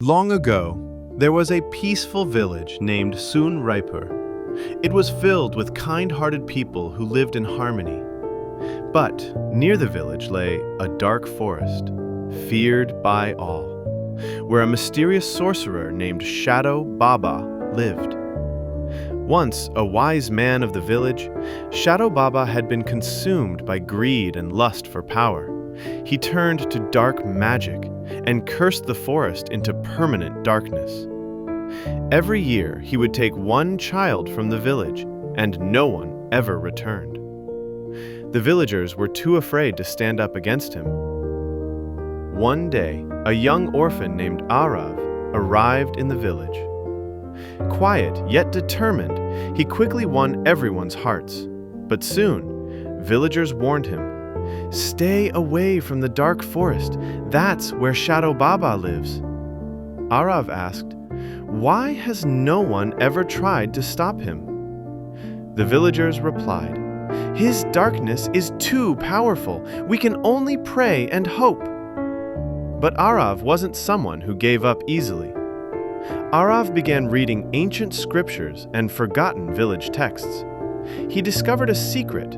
Long ago, there was a peaceful village named Sun Raipur. It was filled with kind-hearted people who lived in harmony. But near the village lay a dark forest, feared by all, where a mysterious sorcerer named Shadow Baba lived. Once a wise man of the village, Shadow Baba had been consumed by greed and lust for power. He turned to dark magic and cursed the forest into permanent darkness. Every year, he would take one child from the village, and no one ever returned. The villagers were too afraid to stand up against him. One day, a young orphan named Arav arrived in the village. Quiet yet determined, he quickly won everyone's hearts. But soon, villagers warned him, "Stay away from the dark forest. That's where Shadow Baba lives." Arav asked, "Why has no one ever tried to stop him?" The villagers replied, "His darkness is too powerful. We can only pray and hope." But Arav wasn't someone who gave up easily. Arav began reading ancient scriptures and forgotten village texts. He discovered a secret.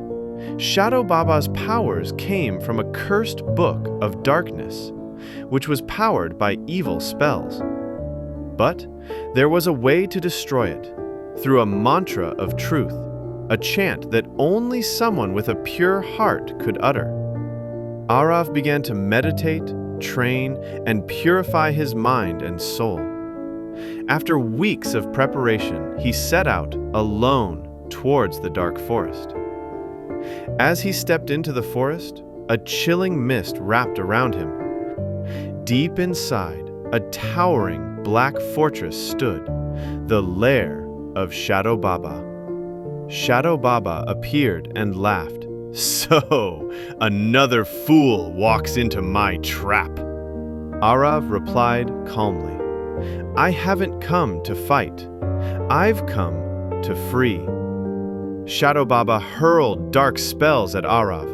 Shadow Baba's powers came from a cursed book of darkness, which was powered by evil spells. But there was a way to destroy it, through a mantra of truth, a chant that only someone with a pure heart could utter. Arav began to meditate, train, and purify his mind and soul. After weeks of preparation, he set out alone towards the dark forest. As he stepped into the forest, a chilling mist wrapped around him. Deep inside, a towering black fortress stood, the lair of Shadow Baba. Shadow Baba appeared and laughed. "So, another fool walks into my trap." Arav replied calmly, "I haven't come to fight. I've come to free." Shadow Baba hurled dark spells at Arav.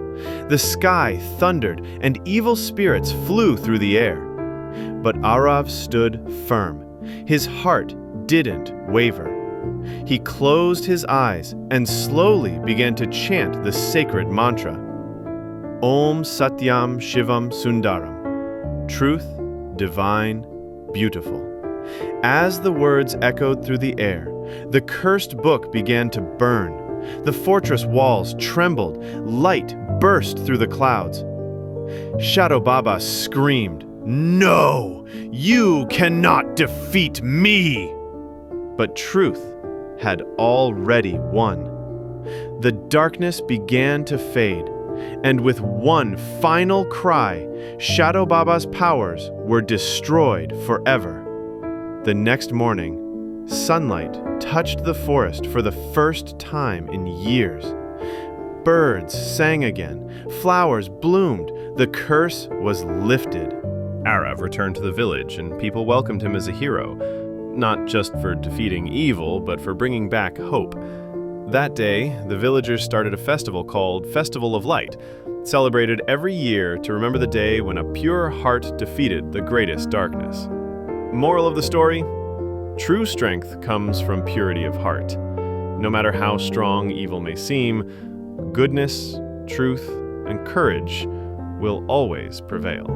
The sky thundered and evil spirits flew through the air. But Arav stood firm. His heart didn't waver. He closed his eyes and slowly began to chant the sacred mantra, Om Satyam Shivam Sundaram, truth, divine, beautiful. As the words echoed through the air, the cursed book began to burn. The fortress walls trembled, light burst through the clouds. Shadow Baba screamed, "No! You cannot defeat me!" But truth had already won. The darkness began to fade, and with one final cry, Shadow Baba's powers were destroyed forever. The next morning, sunlight touched the forest for the first time in years. Birds sang again, flowers bloomed, the curse was lifted. Arav returned to the village, and people welcomed him as a hero, not just for defeating evil, but for bringing back hope. That day, the villagers started a festival called Festival of Light, celebrated every year to remember the day when a pure heart defeated the greatest darkness. Moral of the story? True strength comes from purity of heart. No matter how strong evil may seem, goodness, truth, and courage will always prevail.